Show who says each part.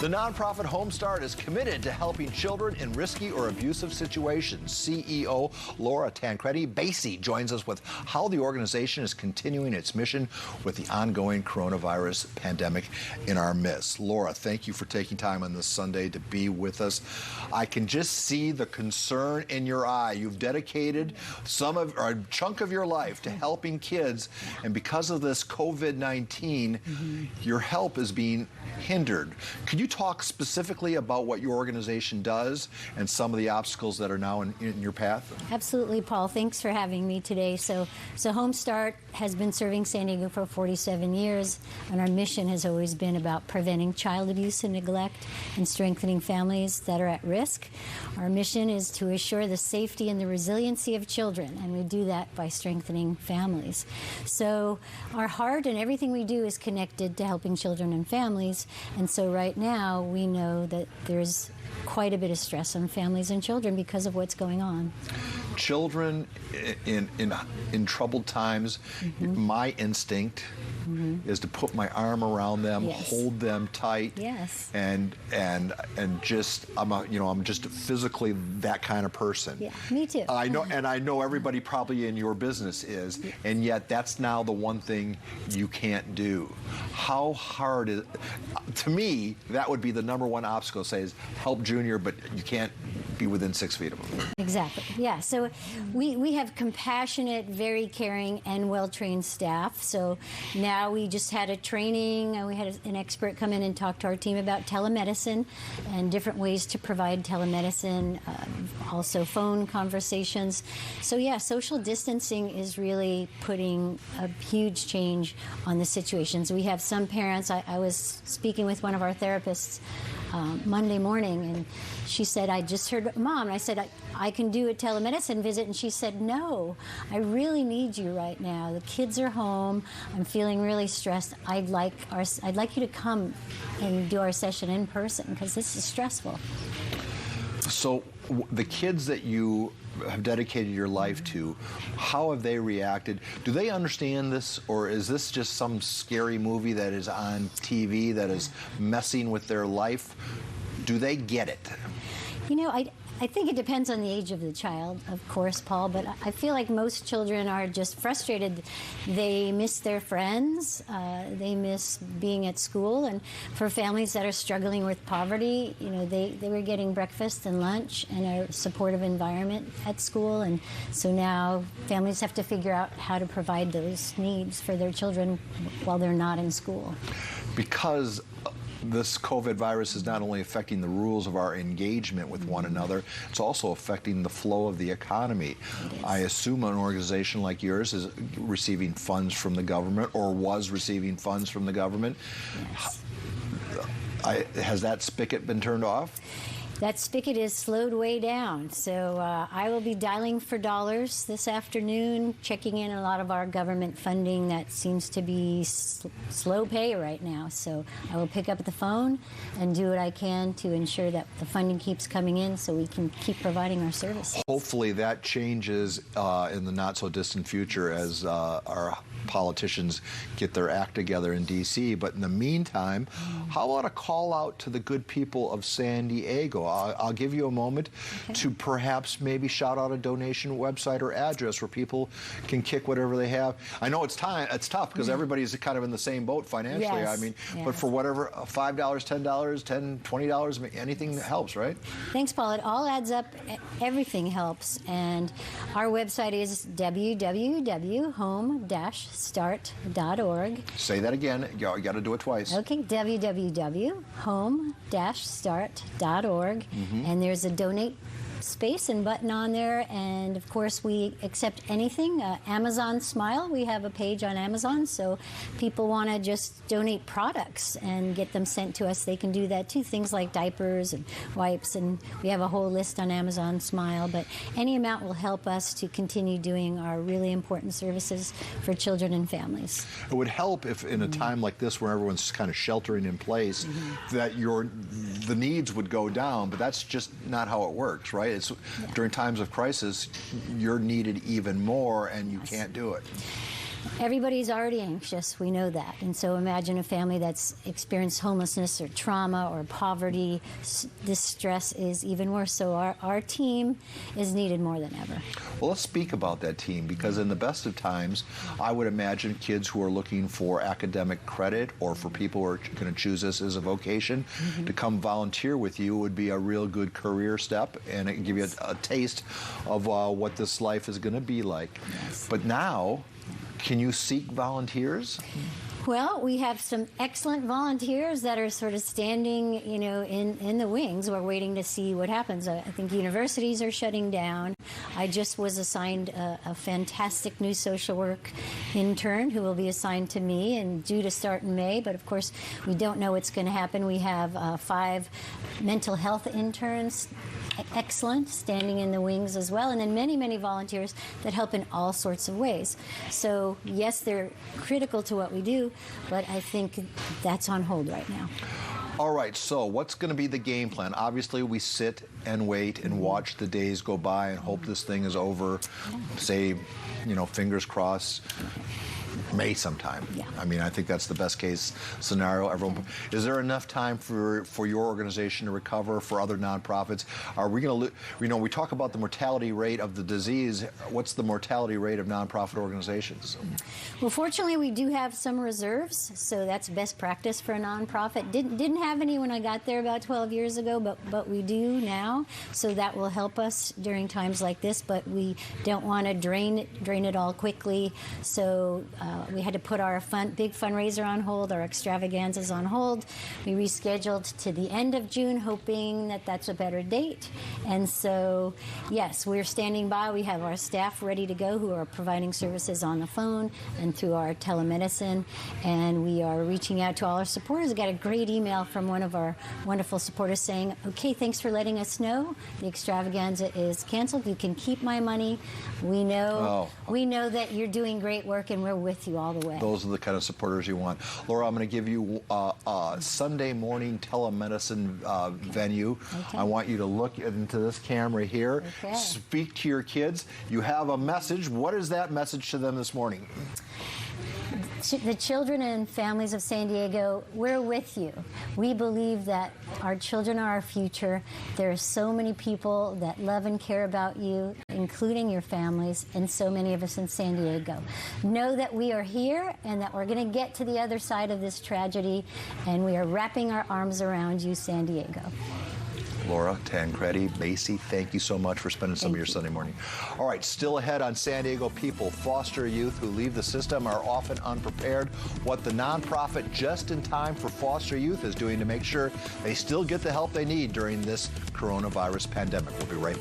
Speaker 1: The nonprofit Home Start is committed to helping children in risky or abusive situations. CEO Laura Tancredi-Basie joins us with how the organization is continuing its mission with the ongoing coronavirus pandemic in our midst. Laura, thank you for taking time on this Sunday to be with us. I can just see the concern in your eye. You've dedicated a chunk of your life to helping kids, and because of this COVID-19, your help is being hindered. Could you talk specifically about what your organization does and some of the obstacles that are now in your path?
Speaker 2: Absolutely, Paul. Thanks for having me today. So Home Start has been serving San Diego for 47 years, and our mission has always been about preventing child abuse and neglect and strengthening families that are at risk. Our mission is to assure the safety and the resiliency of children, and we do that by strengthening families. So our heart and everything we do is connected to helping children and families, and so right now we know that there's quite a bit of stress on families and children because of what's going on.
Speaker 1: Children in troubled times, my instinct is to put my arm around them, hold them tight, and just I'm just physically that kind of person.
Speaker 2: Yeah, me too.
Speaker 1: I know, and I know everybody probably in your business is, and yet that's now the one thing you can't do. How hard is? To me, that would be the number one obstacle. Say is help Junior, but you can't be within 6 feet of him.
Speaker 2: Exactly. Yeah. So we have compassionate, very caring, and well-trained staff. So now we just had a training. We had an expert come in and talk to our team about telemedicine and different ways to provide telemedicine, also phone conversations. So yeah, social distancing is really putting a huge change on the situations. We have some parents. I was speaking with one of our therapists Monday morning, and she said, I just heard Mom, and I said, I can do a telemedicine visit, and she said, no, I really need you right now. The kids are home. I'm feeling really stressed. I'd like you to come and do our session in person because this is stressful.
Speaker 1: So the kids that you have dedicated your life to, how have they reacted? Do they understand this, or is this just some scary movie that is on TV that is messing with their life? Do they get it?
Speaker 2: You know, I think it depends on the age of the child, of course, Paul, but I feel like most children are just frustrated. They miss their friends, they miss being at school, and for families that are struggling with poverty, you know, they were getting breakfast and lunch and a supportive environment at school, and so now families have to figure out how to provide those needs for their children while they're not in school.
Speaker 1: Because this COVID virus is not only affecting the rules of our engagement with one another, it's also affecting the flow of the economy. I assume an organization like yours is receiving funds from the government, or was receiving funds from the government. Has that spigot been turned off?
Speaker 2: That spigot is slowed way down. So I will be dialing for dollars this afternoon, checking in a lot of our government funding that seems to be slow pay right now. So I will pick up the phone and do what I can to ensure that the funding keeps coming in so we can keep providing our service.
Speaker 1: Hopefully that changes in the not so distant future as our politicians get their act together in D.C. But in the meantime, how about a call out to the good people of San Diego? I'll give you a moment to perhaps maybe shout out a donation website or address where people can kick whatever they have. I know it's tough because everybody's kind of in the same boat financially. I mean, but for whatever, $5, $10, $10, $20, anything that helps, right? Thanks,
Speaker 2: Paul. It all adds up. Everything helps. And our website is www.home-start.org.
Speaker 1: Say that again. You got to do it twice.
Speaker 2: Okay, www.home-start.org. And there's a donate space and button on there, and of course we accept anything. Amazon Smile, we have a page on Amazon, so people want to just donate products and get them sent to us, they can do that too. Things like diapers and wipes, and we have a whole list on Amazon Smile, but any amount will help us to continue doing our really important services for children and families.
Speaker 1: It would help if in a time like this where everyone's kind of sheltering in place that the needs would go down, but that's just not how it works, right? It's during times of crisis, you're needed even more, and you can't do it.
Speaker 2: Everybody's already anxious, we know that. And so imagine a family that's experienced homelessness or trauma or poverty. This stress is even worse. So our team is needed more than ever.
Speaker 1: Well, let's speak about that team, because in the best of times, I would imagine kids who are looking for academic credit or for people who are going to choose this as a vocation to come volunteer with you would be a real good career step, and it can give you a taste of what this life is going to be like.
Speaker 2: Yes.
Speaker 1: But now, can you seek volunteers?
Speaker 2: Well, we have some excellent volunteers that are sort of standing, you know, in the wings. We're waiting to see what happens. I think universities are shutting down. I just was assigned a fantastic new social work intern who will be assigned to me and due to start in May. But of course, we don't know what's going to happen. We have 5 mental health interns, excellent, standing in the wings as well, and then many volunteers that help in all sorts of ways. So yes, they're critical to what we do, but I think that's on hold right now.
Speaker 1: All right, so what's going to be the game plan? Obviously, we sit and wait and watch the days go by and hope this thing is over, say, you know, fingers crossed, May sometime.
Speaker 2: Yeah.
Speaker 1: I mean, I think that's the best case scenario. Everyone, is there enough time for your organization to recover, for other nonprofits? Are we going to, you know, we talk about the mortality rate of the disease. What's the mortality rate of nonprofit organizations?
Speaker 2: Well, fortunately, we do have some reserves, so that's best practice for a nonprofit. Didn't have any when I got there about 12 years ago, but we do now, so that will help us during times like this. But we don't want to drain it all quickly, so we had to put our big fundraiser on hold, our extravaganzas on hold. We rescheduled to the end of June, hoping that that's a better date. And so, yes, we're standing by. We have our staff ready to go who are providing services on the phone and through our telemedicine. And we are reaching out to all our supporters. I got a great email from one of our wonderful supporters saying, okay, thanks for letting us know. The extravaganza is canceled. You can keep my money. We know that you're doing great work, and we're with you all the way.
Speaker 1: Those are the kind of supporters you want. Laura, I'm going to give you a Sunday morning telemedicine venue.
Speaker 2: Okay.
Speaker 1: I want you to look into this camera here.
Speaker 2: Okay.
Speaker 1: Speak to your kids. You have a message. What is that message to them this morning?
Speaker 2: The children and families of San Diego, we're with you. We believe that our children are our future. There are so many people that love and care about you, including your families, and so many of us in San Diego. Know that we are here and that we're going to get to the other side of this tragedy, and we are wrapping our arms around you, San Diego.
Speaker 1: Laura Tancredi, Basie, thank you so much for spending some of your Sunday morning. All right, still ahead on San Diego People, foster youth who leave the system are often unprepared. What the nonprofit Just in Time for Foster Youth is doing to make sure they still get the help they need during this coronavirus pandemic. We'll be right back.